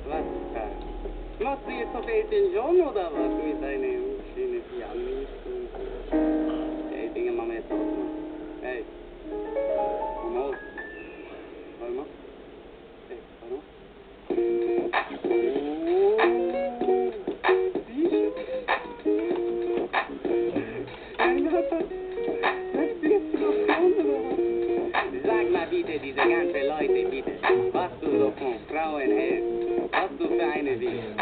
Was ist das? Machst du jetzt auf Elton John oder was mit deinem schönen Piano? Ey, Dinge machen wir jetzt aus, Mann. Hey. Komm aus. Warte mal. Hey, warte mal. Sag mal bitte, diese ganzen Leute, bitte, was du so von Frauen hältst, was du für eine willst.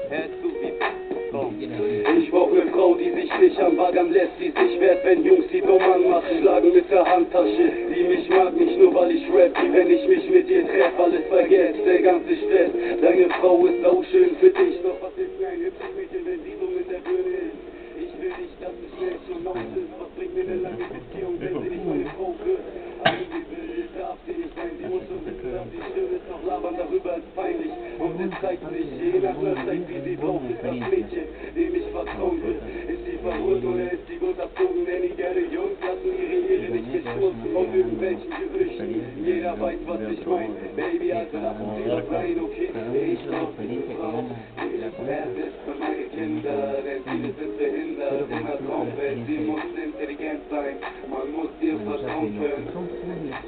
Hörst du bitte? Komm. Ich brauch ne Frau, die sich nicht anbaggern lässt, die sich wehrt, wenn Jungs die dumm anmachen. Schlagen mit der Handtasche, die mich mag, nicht nur weil ich rap, die wenn ich mich mit ihr treff, alles vergesst, der ganze Stress. Deine Frau ist auch schön für dich, doch was ist mir ein hübsches Mädchen, wenn sie so mit der Birne ist? Ich will nicht, dass es schnell schon aus ist, was bringt mir eine lange Beziehung, wenn sie nicht meine Frau wird? Sie will, darf sie nicht sein, sie muss schon wissen, dass sie schön ist, doch labern darüber ist peinlich. Und es zeigt sich, je nach der Zeit, wie sie drauf ist, das Mädchen, dem ich vertrauen will. Ist sie verrückt oder ist sie gut erzogen, denn die gerne Jungs lassen ihre Ehre nicht bestoßen von irgendwelchen Gerüchten. Jeder weiß, was ich mein, Baby, also lassen sie das sein, okay? Ich brauch diese Frau, die das wert ist für meine Kinder, denn viele sind behindert in der Traumwelt, sie muss intelligent sein, man muss ihr vertrauen können.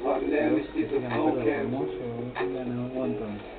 Wann lerne ich diese Frau kennen?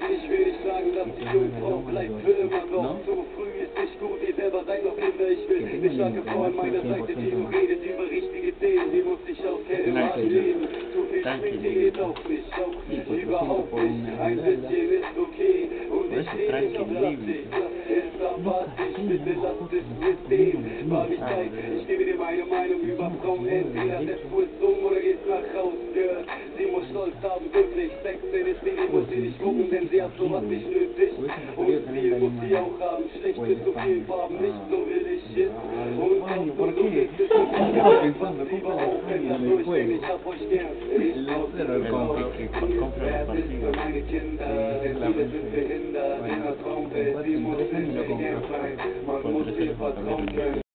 Ich will nicht sagen, dass die Jungfrau bleibt für immer, doch zu früh ist nicht gut, ihr selber seid noch Kinder. Ich will eine starke Frau an meiner Seite, die nur redet über richtige Themen, die muss sich auskennen, was leben. Zu viel Schminke geht auch nicht, überhaupt nicht. Ein bisschen ist okay und ich sehe nicht auf Plastik. Ist aber bitte lasst es mit dem. War nicht Zeit, ich gebe dir meine Meinung über Frauen. Entweder setzt du es um oder gehst nach Haus, Girl. Sie muss Stolz haben, wirklich. Sex in das Baby muss sie nicht gucken, denn sie hat sowas nicht nötig. Und viel muss sie auch haben. Schlecht mit so vielen Farben, nicht so will ich es. Und oft und so ist es so viel. Lieber auch, wenn das durchgehen, ich hab euch gern. Ich glaub, die wert ist für meine Kinder, denn viele sind behindert in der Traumwelt. Sie muss intelligent sein, man muss ihr vertrauen können.